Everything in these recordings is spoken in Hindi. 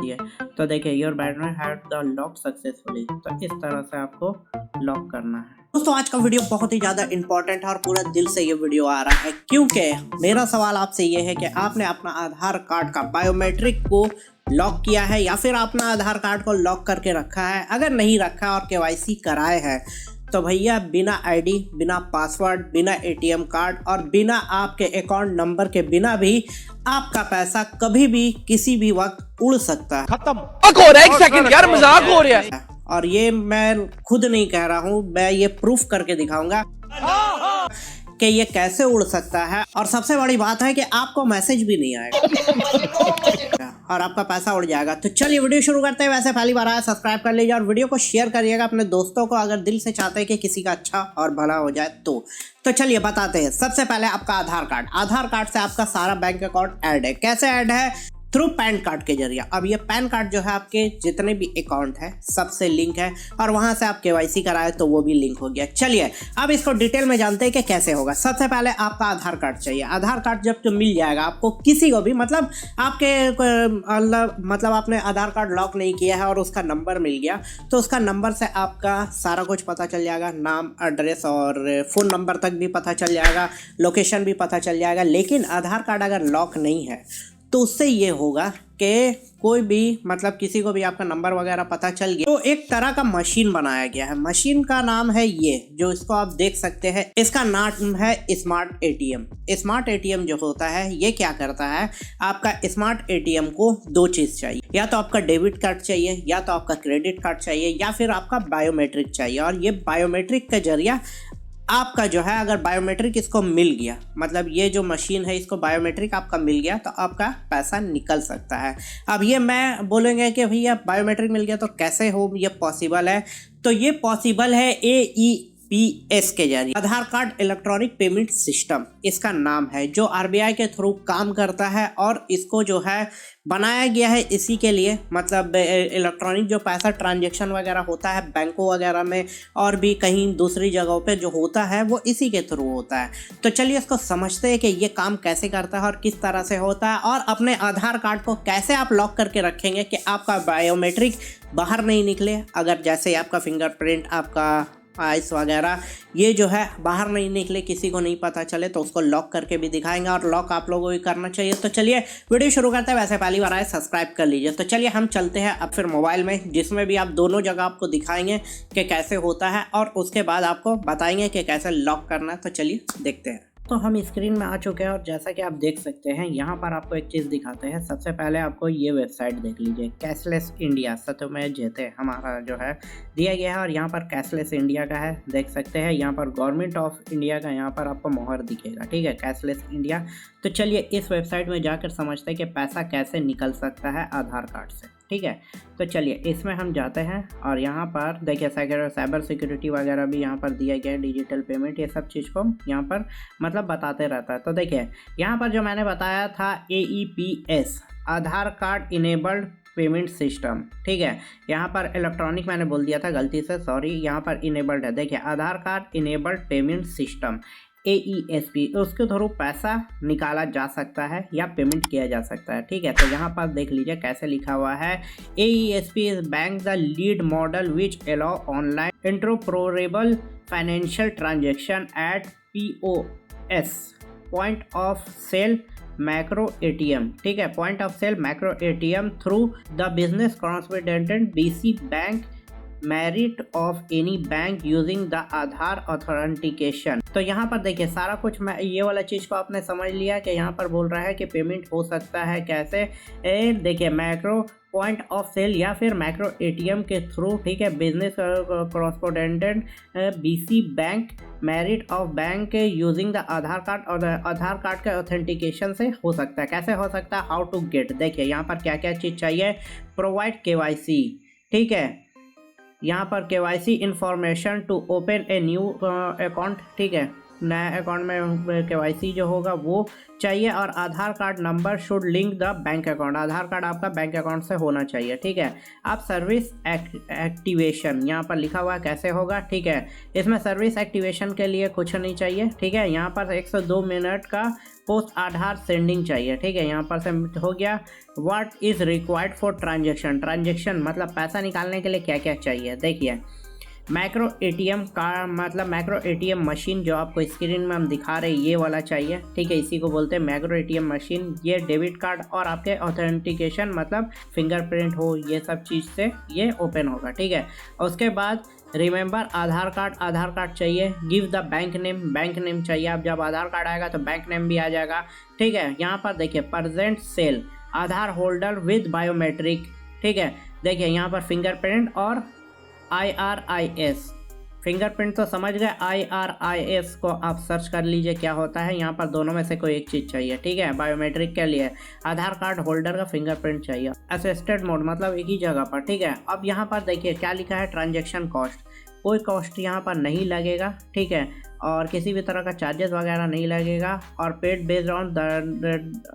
होती है। तो देखिए your battery had the lock successfully, तो इस तरह से आपको लॉक करना है। दोस्तों आज का वीडियो बहुत ही ज़्यादा इंपॉर्टेंट है और पूरा दिल से ये वीडियो आ रहा है, क्योंकि मेरा सवाल आपसे ये है कि आपने अपना आधार कार्ड का बायोमेट्रिक को लॉक किया है या फिर अपना आधार कार्ड को लॉक करके रखा है। अगर नहीं रखा और केवाईसी कराए हैं तो भैया बिना आईडी, बिना पासवर्ड, बिना एटीएम कार्ड और बिना आपके अकाउंट नंबर के बिना भी आपका पैसा कभी भी किसी भी वक्त उड़ सकता है। खत्म हो रहा है। एक सेकंड यार, मजाक हो रहा है। और ये मैं खुद नहीं कह रहा हूँ, मैं ये प्रूफ करके दिखाऊंगा कि ये कैसे उड़ सकता है। और सबसे बड़ी बात है कि आपको मैसेज भी नहीं आएगा और आपका पैसा उड़ जाएगा। तो चलिए वीडियो शुरू करते हैं। वैसे पहली बार आया सब्सक्राइब कर लीजिए और वीडियो को शेयर करिएगा अपने दोस्तों को, अगर दिल से चाहते हैं कि किसी का अच्छा और भला हो जाए तो चलिए बताते हैं। सबसे पहले आपका आधार कार्ड से आपका सारा बैंक अकाउंट ऐड है। कैसे ऐड है? थ्रू पैन कार्ड के जरिए। अब ये पैन कार्ड जो है आपके जितने भी अकाउंट है सबसे लिंक है और वहां से आप केवाईसी कराए तो वो भी लिंक हो गया। चलिए अब इसको डिटेल में जानते हैं कि कैसे होगा। सबसे पहले आपका आधार कार्ड चाहिए। आधार कार्ड जब तो मिल जाएगा आपको, किसी को भी मतलब आपने आधार कार्ड लॉक नहीं किया है और उसका नंबर मिल गया तो उसका नंबर से आपका सारा कुछ पता चल जाएगा, नाम, एड्रेस और फ़ोन नंबर तक भी पता चल जाएगा, लोकेशन भी पता चल जाएगा। लेकिन आधार कार्ड अगर लॉक नहीं है तो उससे ये होगा कि कोई भी मतलब किसी को भी आपका नंबर वगैरह पता चल गया तो एक तरह का मशीन बनाया गया है। मशीन का नाम है ये, जो इसको आप देख सकते हैं, इसका नाम है स्मार्ट एटीएम। स्मार्ट एटीएम जो होता है ये क्या करता है, आपका स्मार्ट एटीएम को दो चीज़ चाहिए, या तो आपका डेबिट कार्ड चाहिए या तो आपका क्रेडिट कार्ड चाहिए या फिर आपका बायोमेट्रिक चाहिए। और ये बायोमेट्रिक का जरिया आपका जो है, अगर बायोमेट्रिक इसको मिल गया, मतलब ये जो मशीन है इसको बायोमेट्रिक आपका मिल गया तो आपका पैसा निकल सकता है। अब ये मैं बोलेंगे कि भैया बायोमेट्रिक मिल गया तो कैसे हो ये पॉसिबल है? तो ये पॉसिबल है AEPS के जरिए, आधार कार्ड इलेक्ट्रॉनिक पेमेंट सिस्टम इसका नाम है, जो RBI के थ्रू काम करता है और इसको जो है बनाया गया है इसी के लिए, मतलब इलेक्ट्रॉनिक जो पैसा ट्रांजैक्शन वगैरह होता है बैंकों वगैरह में और भी कहीं दूसरी जगहों पे जो होता है वो इसी के थ्रू होता है। तो चलिए इसको समझते हैं कि ये काम कैसे करता है और किस तरह से होता है और अपने आधार कार्ड को कैसे आप लॉक करके रखेंगे कि आपका बायोमेट्रिक बाहर नहीं निकले। अगर जैसे आपका फिंगरप्रिंट, आपका आइस वगैरह ये जो है बाहर नहीं निकले, किसी को नहीं पता चले, तो उसको लॉक करके भी दिखाएंगे और लॉक आप लोगों को भी करना चाहिए। तो चलिए वीडियो शुरू करते हैं। वैसे पहली बार आए सब्सक्राइब कर लीजिए। तो चलिए हम चलते हैं अब फिर मोबाइल में, जिसमें भी आप दोनों जगह आपको दिखाएंगे कि कैसे होता है और उसके बाद आपको बताएंगे कि कैसे लॉक करना है। तो चलिए देखते हैं। तो हम स्क्रीन में आ चुके हैं और जैसा कि आप देख सकते हैं यहाँ पर आपको एक चीज़ दिखाते हैं। सबसे पहले आपको ये वेबसाइट देख लीजिए, कैशलेस इंडिया सत्यमेव जयते हमारा जो है दिया गया है और यहाँ पर कैशलेस इंडिया का है, देख सकते हैं। यहाँ पर गवर्नमेंट ऑफ इंडिया का यहाँ पर आपको मोहर दिखेगा, ठीक है, कैशलेस इंडिया। तो चलिए इस वेबसाइट में जाकर समझते हैं कि पैसा कैसे निकल सकता है आधार कार्ड से, ठीक है। तो चलिए इसमें हम जाते हैं और यहाँ पर देखिए साइबर सिक्योरिटी वगैरह भी यहाँ पर दिया गया है, डिजिटल पेमेंट, ये सब चीज़ को यहाँ पर मतलब बताते रहता है। तो देखिए यहाँ पर जो मैंने बताया था AEPS, आधार कार्ड इनेबल्ड पेमेंट सिस्टम, ठीक है। यहाँ पर इलेक्ट्रॉनिक मैंने बोल दिया था गलती से, सॉरी, यहाँ पर इनेबल्ड है। देखिए Aadhaar card enabled payment system AESP, उसके थ्रू पैसा निकाला जा सकता है या पेमेंट किया जा सकता है, ठीक है। तो यहाँ पर देख लीजिए कैसे लिखा हुआ है, AESP is bank the lead model which allow online interoperable financial transaction at POS, point of sale micro ATM, ठीक है, point of sale micro ATM through the business correspondent BC bank merit of any bank using the Aadhaar authentication. तो यहाँ पर देखिए सारा कुछ, मैं ये वाला चीज़ को आपने समझ लिया कि यहाँ पर बोल रहा है कि पेमेंट हो सकता है कैसे। देखिए मैक्रो पॉइंट ऑफ सेल या फिर मैक्रो ATM के थ्रू, ठीक है, business correspondent BC bank merit of bank using the Aadhaar card और आधार कार्ड के ऑथेंटिकेशन से हो सकता है। कैसे हो सकता है? हाउ टू गेट, देखिए यहाँ पर क्या क्या चीज़ चाहिए। प्रोवाइड KYC, ठीक है, यहाँ पर KYC information to open a new account, ठीक है, नया अकाउंट में KYC जो होगा वो चाहिए, और Aadhaar card number should link the bank account, Aadhaar card आपका बैंक अकाउंट से होना चाहिए, ठीक है। अब सर्विस एक्टिवेशन यहाँ पर लिखा हुआ है कैसे होगा, ठीक है। इसमें सर्विस एक्टिवेशन के लिए कुछ नहीं चाहिए, ठीक है। यहाँ पर 102 मिनट का पोस्ट आधार सेंडिंग चाहिए, ठीक है। यहाँ पर से हो गया। What is required for transaction, transaction मतलब पैसा निकालने के लिए क्या क्या चाहिए, देखिए। मैक्रो ATM का मतलब मैक्रो ATM मशीन जो आपको स्क्रीन में हम दिखा रहे हैं ये वाला चाहिए, ठीक है। इसी को बोलते हैं मैक्रो ATM मशीन। ये डेबिट कार्ड और आपके ऑथेंटिकेशन मतलब फिंगरप्रिंट हो ये सब चीज़ से ये ओपन होगा, ठीक है। उसके बाद रिमेंबर आधार कार्ड चाहिए। गिव द बैंक नेम चाहिए। अब जब आधार कार्ड आएगा तो बैंक नेम भी आ जाएगा, ठीक है। यहाँ पर देखिए present sale Aadhaar holder with biometric, ठीक है। देखिए यहाँ पर फिंगरप्रिंट और IRIS, फिंगरप्रिंट तो समझ गए, IRIS को आप सर्च कर लीजिए क्या होता है। यहाँ पर दोनों में से कोई एक चीज़ चाहिए, ठीक है। बायोमेट्रिक के लिए आधार कार्ड होल्डर का फिंगरप्रिंट चाहिए। असिस्टेड मोड मतलब एक ही जगह पर, ठीक है। अब यहाँ पर देखिए क्या लिखा है, ट्रांजेक्शन कॉस्ट, कोई कॉस्ट यहाँ पर नहीं लगेगा, ठीक है। और किसी भी तरह का चार्जेस वगैरह नहीं लगेगा। और पेड बेस्ड ऑन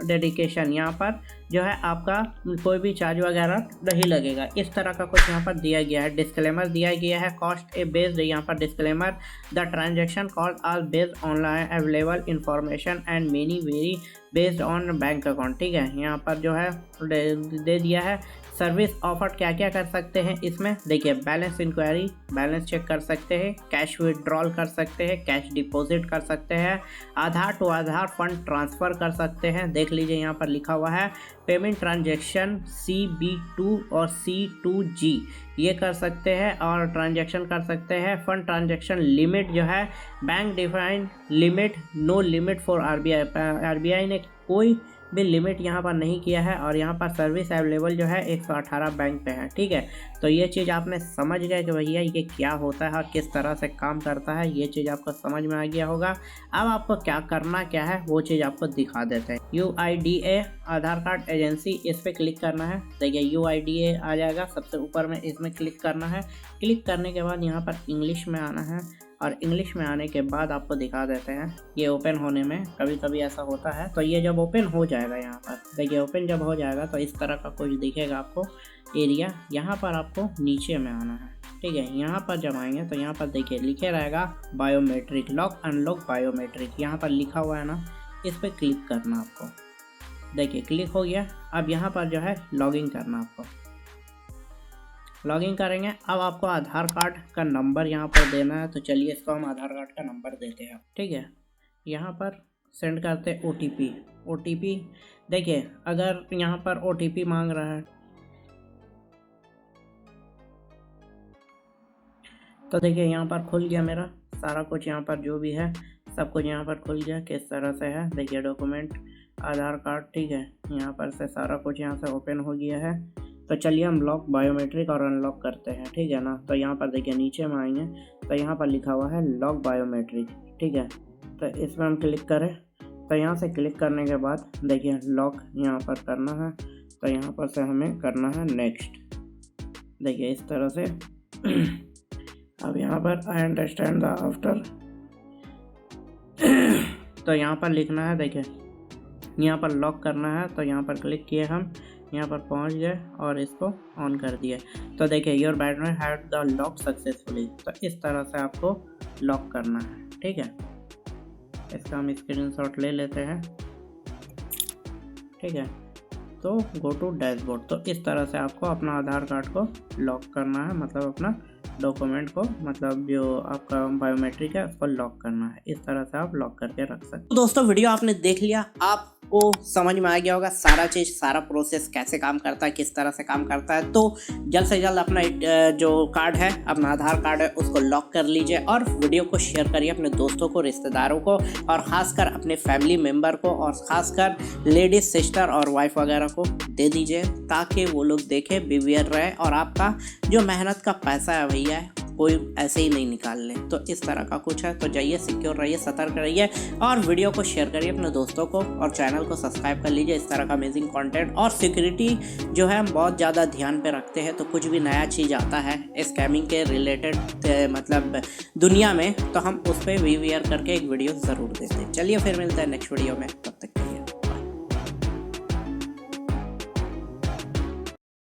डेडिकेशन, यहाँ पर जो है आपका कोई भी चार्ज वगैरह नहीं लगेगा, इस तरह का कुछ यहाँ पर दिया गया है। डिस्क्लेमर दिया गया है, कॉस्ट ए बेस्ड, यहाँ पर disclaimer the transaction cost are based online available information and many vary based on bank account, ठीक है। यहाँ पर जो है दे दिया है। सर्विस ऑफर क्या क्या कर सकते हैं इसमें, देखिए बैलेंस इंक्वायरी, बैलेंस चेक कर सकते हैं, कैश विड्रॉल कर सकते हैं, कैश डिपॉजिट कर सकते हैं, आधार टू आधार फंड ट्रांसफ़र कर सकते हैं, देख लीजिए यहाँ पर लिखा हुआ है। पेमेंट ट्रांजैक्शन CB2 और C2G ये कर सकते हैं और ट्रांजैक्शन कर सकते हैं। फंड ट्रांजैक्शन लिमिट जो है bank defined limit, no limit for RBI ने कोई भी लिमिट यहाँ पर नहीं किया है। और यहाँ पर सर्विस अवेलेबल जो है 118 बैंक पे है, ठीक है। तो ये चीज़ आपने समझ गए कि भैया ये क्या होता है और किस तरह से काम करता है, ये चीज़ आपको समझ में आ गया होगा। अब आपको क्या करना क्या है वो चीज़ आपको दिखा देते हैं। UIDA आधार कार्ड एजेंसी, इस पर क्लिक करना है। देखिए UIDA आ जाएगा सबसे ऊपर में, इसमें क्लिक करना है। क्लिक करने के बाद यहाँ पर इंग्लिश में आना है और इंग्लिश में आने के बाद आपको दिखा देते हैं। ये ओपन होने में कभी कभी ऐसा होता है, तो ये जब ओपन हो जाएगा यहाँ पर देखिए, ओपन जब हो जाएगा तो इस तरह का कुछ दिखेगा आपको एरिया। यहाँ पर आपको नीचे में आना है, ठीक है। यहाँ पर जब आएंगे तो यहाँ पर देखिए लिखे रहेगा बायोमेट्रिक, लॉक अनलॉक बायोमेट्रिक, यहाँ पर लिखा हुआ है ना, इस पर क्लिक करना आपको। देखिए क्लिक हो गया। अब यहाँ पर जो है लॉगिन करना आपको, लॉगिन करेंगे। अब आपको आधार कार्ड का नंबर यहाँ पर देना है, तो चलिए इसको हम आधार कार्ड का नंबर देते हैं, ठीक है। यहाँ पर सेंड करते हैं OTP। देखिए अगर यहाँ पर OTP मांग रहा है तो देखिए यहाँ पर खुल गया मेरा सारा कुछ, यहाँ पर जो भी है सब कुछ यहाँ पर खुल गया किस तरह से है। देखिए डॉक्यूमेंट आधार कार्ड, ठीक है। यहाँ पर से सारा कुछ यहाँ से ओपन हो गया है। तो चलिए हम लॉक बायोमेट्रिक और अनलॉक करते हैं, ठीक है ना। तो यहाँ पर देखिए नीचे में आएंगे तो यहाँ पर लिखा हुआ है लॉक बायोमेट्रिक, ठीक है। तो इसमें हम क्लिक करें तो यहाँ से क्लिक करने के बाद देखिए लॉक यहाँ पर करना है, तो यहाँ पर से हमें करना है नेक्स्ट। देखिए इस तरह से अब यहाँ पर आई अंडरस्टैंड द आफ्टर तो यहाँ पर लिखना है। देखिए यहाँ पर लॉक करना है, तो यहाँ पर क्लिक किए हम, यहाँ पर पहुँच गए और इसको ऑन कर दिए। तो देखिए your battery had the lock successfully. तो इस तरह से आपको लॉक करना है, ठीक है। इसका हम स्क्रीनशॉट ले लेते हैं, ठीक है। तो गो टू डैशबोर्ड। तो इस तरह से आपको अपना आधार कार्ड को लॉक करना है, मतलब अपना डॉक्यूमेंट को, मतलब जो आपका बायोमेट्रिक है उसको लॉक करना है। इस तरह से आप लॉक करके रख सकते हैं। तो दोस्तों वीडियो आपने देख लिया, आपको समझ में आ गया होगा सारा चीज़, सारा प्रोसेस कैसे काम करता है, किस तरह से काम करता है। तो जल्द से जल्द अपना जो कार्ड है, अपना आधार कार्ड है, उसको लॉक कर लीजिए और वीडियो को शेयर करिए अपने दोस्तों को, रिश्तेदारों को, और ख़ासकर अपने फैमिली मेम्बर को, और ख़ासकर लेडीज सिस्टर और वाइफ वगैरह को दे दीजिए, ताकि वो लोग देखें, बिहेवियर रहे और आपका जो मेहनत का पैसा है भैया कोई ऐसे ही नहीं निकाल ले। तो इस तरह का कुछ है। तो जाइए, सिक्योर रहिए, सतर्क रहिए और वीडियो को शेयर करिए अपने दोस्तों को और चैनल को सब्सक्राइब कर लीजिए। इस तरह का अमेजिंग कंटेंट और सिक्योरिटी जो है हम बहुत ज़्यादा ध्यान पे रखते हैं। तो कुछ भी नया चीज़ आता है स्कैमिंग के रिलेटेड मतलब दुनिया में, तो हम उस पर वीवीआर करके एक वीडियो ज़रूर देते हैं। चलिए फिर मिलते हैं नेक्स्ट वीडियो में, तब तक